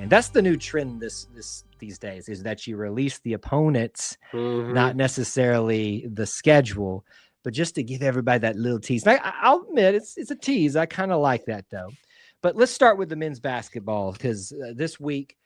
playing. That's the new trend these days, is that you release the opponents, not necessarily the schedule, but just to give everybody that little tease. And I'll admit it's a tease. I kind of like that though. But let's start with the men's basketball, because this week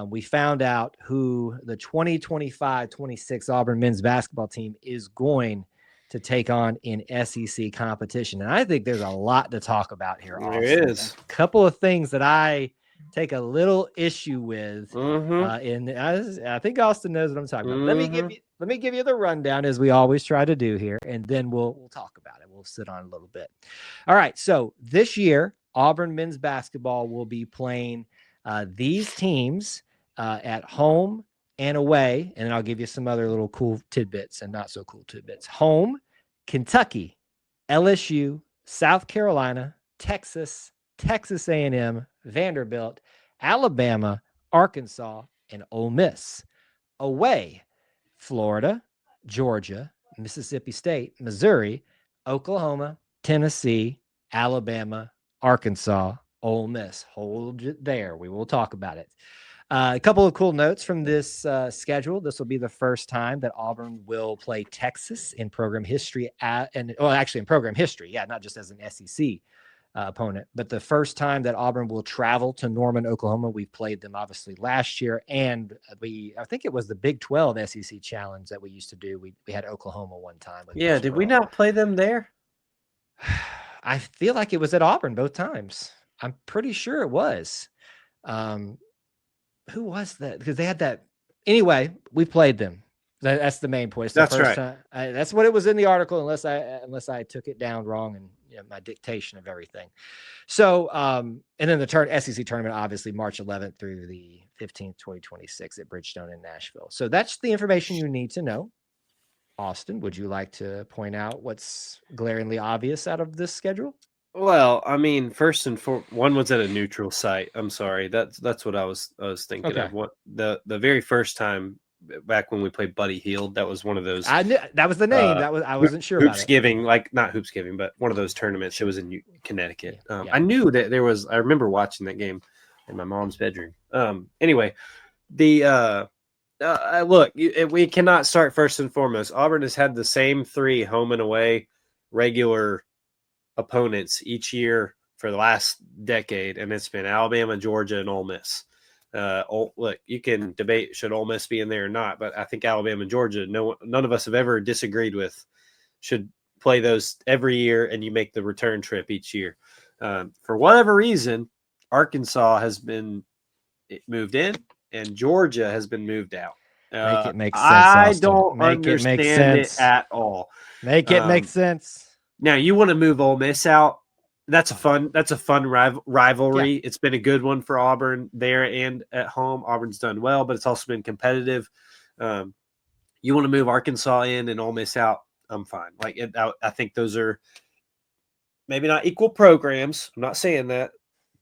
we found out who the 2025-26 Auburn men's basketball team is going to take on in SEC competition. And I think there's a lot to talk about here. There is a couple of things that I take a little issue with. And I think Austin knows what I'm talking about. Let me give you the rundown, as we always try to do here, and then we'll talk about it. We'll sit on a little bit. All right. So this year, Auburn men's basketball will be playing these teams at home and away, and then I'll give you some other little cool tidbits and not so cool tidbits. Home, Kentucky, LSU, South Carolina, Texas, Texas A&M, Vanderbilt, Alabama, Arkansas, and Ole Miss. Away, Florida, Georgia, Mississippi State, Missouri, Oklahoma, Tennessee, Alabama, Arkansas, Ole Miss. Hold it there. We will talk about it. A couple of cool notes from this schedule. This will be the first time that Auburn will play Texas in program history, in program history. Yeah, not just as an SEC opponent, but the first time that Auburn will travel to Norman, Oklahoma. We've played them obviously last year, and I think it was the Big 12 SEC challenge that we used to do. We had Oklahoma one time. Yeah, did we not play them there? I feel like it was at Auburn both times. I'm pretty sure it was. Who was that? Because they had that. Anyway, we played them. That's the main point. That's right. That's what it was in the article, unless I took it down wrong and my dictation of everything. So, and then the SEC tournament, obviously March 11th through the 15th, 2026 at Bridgestone in Nashville. So that's the information you need to know. Austin, would you like to point out what's glaringly obvious out of this schedule? Well, I mean, first and foremost, one was at a neutral site. I'm sorry, that's what I was thinking of. What the very first time back when we played Buddy Hield, that was one of those. I knew that was the name. I wasn't sure about it. Hoopsgiving, like not Hoopsgiving, but one of those tournaments. It was in Connecticut. I knew that there was. I remember watching that game in my mom's bedroom. Anyway, the look, we cannot start first and foremost. Auburn has had the same three home and away regular opponents each year for the last decade, and it's been Alabama, Georgia, and Ole Miss. Look, you can debate should Ole Miss be in there or not, but I think Alabama and Georgia, none of us have ever disagreed with, should play those every year, and you make the return trip each year. For whatever reason, Arkansas has been moved in, and Georgia has been moved out. Make it make sense. I Austin. don't understand it at all. Make it make sense. Now you want to move Ole Miss out. That's a fun rivalry. Yeah. It's been a good one for Auburn there and at home. Auburn's done well, but it's also been competitive. You want to move Arkansas in and Ole Miss out. I'm fine. I think those are maybe not equal programs. I'm not saying that.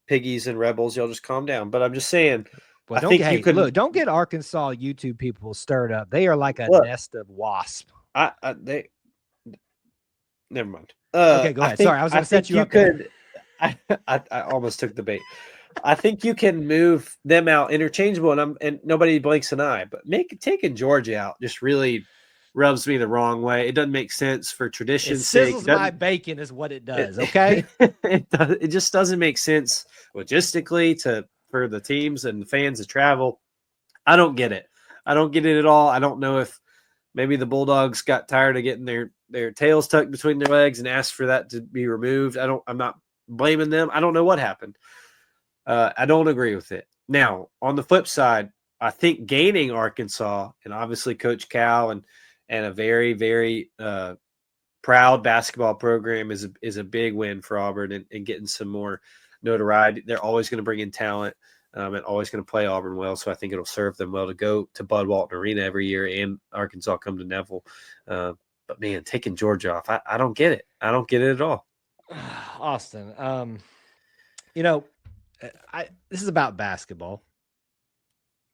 Piggies and Rebels, y'all just calm down. But I'm just saying. Well, don't get Arkansas YouTube people stirred up. They are like a nest of wasps. Never mind. Okay, go ahead. Sorry, I was going to set you up. I almost took the bait. I think you can move them out interchangeable, and nobody blinks an eye. But taking Georgia out just really rubs me the wrong way. It doesn't make sense for tradition's sake. It sizzles my bacon is what it does. Okay, it just doesn't make sense logistically for the teams and the fans to travel. I don't get it. I don't get it at all. I don't know if maybe the Bulldogs got tired of getting their tails tucked between their legs and asked for that to be removed. I'm not blaming them. I don't know what happened. I don't agree with it. Now, on the flip side, I think gaining Arkansas and obviously Coach Cal and a very, very proud basketball program is a big win for Auburn and getting some more notoriety. They're always going to bring in talent and always going to play Auburn well. So I think it'll serve them well to go to Bud Walton Arena every year and Arkansas come to Neville. But man, taking Georgia off, I don't get it. I don't get it at all. Austin, this is about basketball,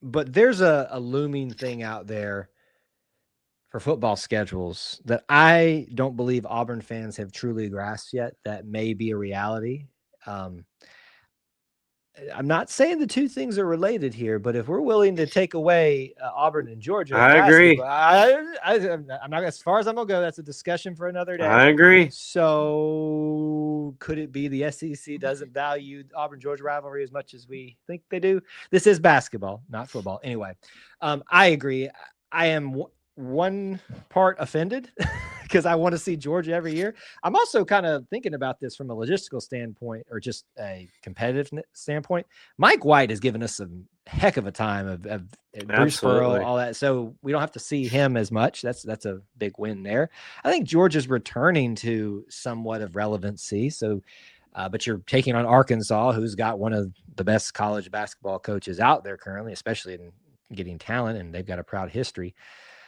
but there's a looming thing out there for football schedules that I don't believe Auburn fans have truly grasped yet. That may be a reality. I'm not saying the two things are related here, but if we're willing to take away Auburn and Georgia, I agree. I'm not as far as I'm gonna go. That's a discussion for another day. I agree. So could it be the SEC doesn't value Auburn Georgia rivalry as much as we think they do? This is basketball, not football. Anyway, I agree. I am one part offended because I want to see Georgia every year. I'm also kind of thinking about this from a logistical standpoint or just a competitive standpoint. Mike White has given us some heck of a time of Bruce Pearl, all that. So we don't have to see him as much. That's a big win there. I think Georgia's returning to somewhat of relevancy. So, but you're taking on Arkansas, who's got one of the best college basketball coaches out there currently, especially in getting talent, and they've got a proud history.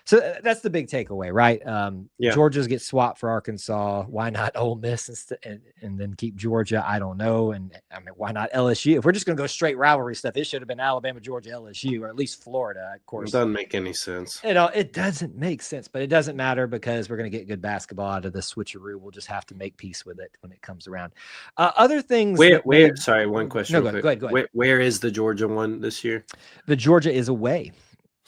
So that's the big takeaway, right? Georgia's get swapped for Arkansas. Why not Ole Miss and then keep Georgia? I don't know. And I mean, why not LSU? If we're just going to go straight rivalry stuff, it should have been Alabama, Georgia, LSU, or at least Florida, of course. It doesn't make any sense. It doesn't make sense, but it doesn't matter because we're going to get good basketball out of the switcheroo. We'll just have to make peace with it when it comes around. Other things. Sorry, one question. No, go ahead. Where is the Georgia one this year? The Georgia is away.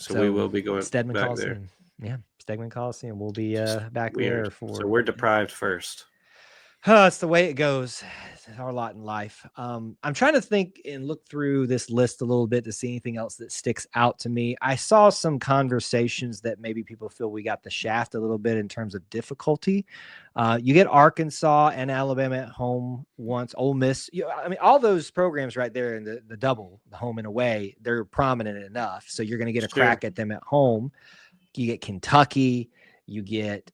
So we will be going Stedman back Coliseum. there. Yeah, Stedman Coliseum. We'll be back Weird. there for. So we're deprived first. It's the way it goes. It's our lot in life. I'm trying to think and look through this list a little bit to see anything else that sticks out to me. I saw some conversations that maybe people feel we got the shaft a little bit in terms of difficulty. You get Arkansas and Alabama at home once. Ole Miss. I mean, all those programs right there in the double, the home and away, they're prominent enough. So you're going to get a crack at them at home. You get Kentucky. You get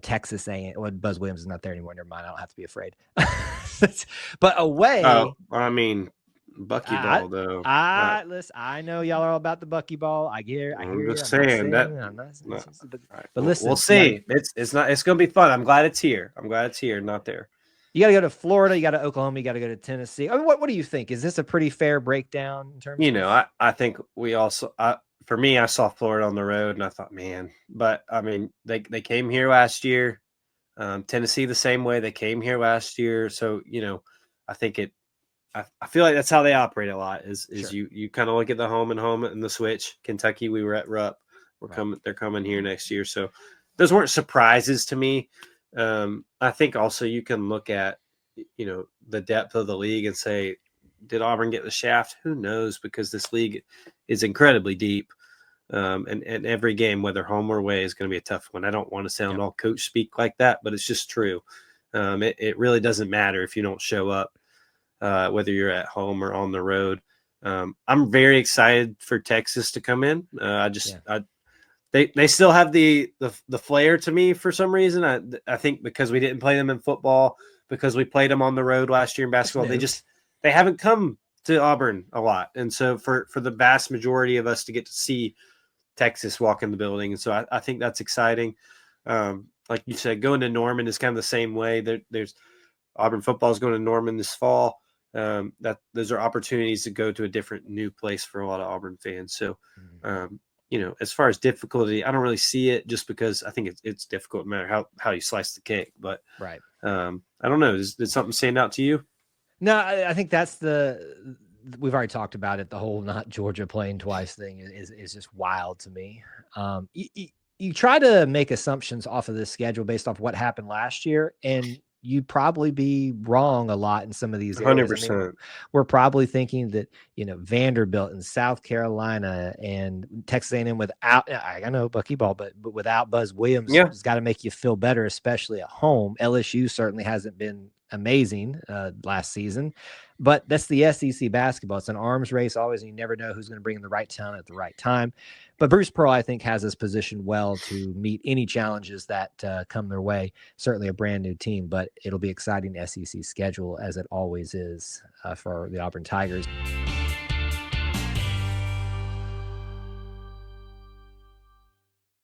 Texas A&M. Well, Buzz Williams is not there anymore. Never mind. I don't have to be afraid. But away. I mean, Bucky Ball though. Listen. I know y'all are all about the Bucky Ball. I hear. I'm just saying that. But listen, we'll see. It's not. It's going to be fun. I'm glad it's here. Not there. You got to go to Florida. You got to Oklahoma. You got to go to Tennessee. I mean, what do you think? Is this a pretty fair breakdown in terms? I think we also. For me, I saw Florida on the road, and I thought, man. But I mean, they came here last year. Tennessee the same way. They came here last year, so I think it. I feel like that's how they operate a lot. Is sure. you kind of look at the home and the switch. Kentucky, we were at Rupp. They're coming here next year, so those weren't surprises to me. I think also you can look at the depth of the league and say, did Auburn get the shaft? Who knows? Because this league is incredibly deep. And every game, whether home or away, is going to be a tough one. I don't want to sound all coach speak like that, but it's just true. It really doesn't matter if you don't show up, whether you're at home or on the road. I'm very excited for Texas to come in. They still have the flair to me for some reason. I think because we didn't play them in football, because we played them on the road last year in basketball, they haven't come to Auburn a lot. And so for the vast majority of us to get to see Texas walk in the building. And so I think that's exciting. Like you said, going to Norman is kind of the same way. There's Auburn football is going to Norman this fall. Those are opportunities to go to a different new place for a lot of Auburn fans. So, as far as difficulty, I don't really see it just because I think it's difficult no matter how you slice the cake. But right. I don't know. Did something stand out to you? No, I think that's we've already talked about it. The whole not Georgia playing twice thing is just wild to me. You try to make assumptions off of this schedule based off what happened last year, and you'd probably be wrong a lot in some of these areas. 100%. I mean, we're probably thinking that, Vanderbilt and South Carolina and Texas A&M without, I know Bucky Ball, but without Buzz Williams, has got to make you feel better, especially at home. LSU certainly hasn't been amazing last season, but that's the SEC basketball. It's an arms race always, and you never know who's going to bring in the right talent at the right time. But Bruce Pearl, I think, has us positioned well to meet any challenges that come their way. Certainly a brand new team, but it'll be exciting SEC schedule as it always is for the Auburn Tigers.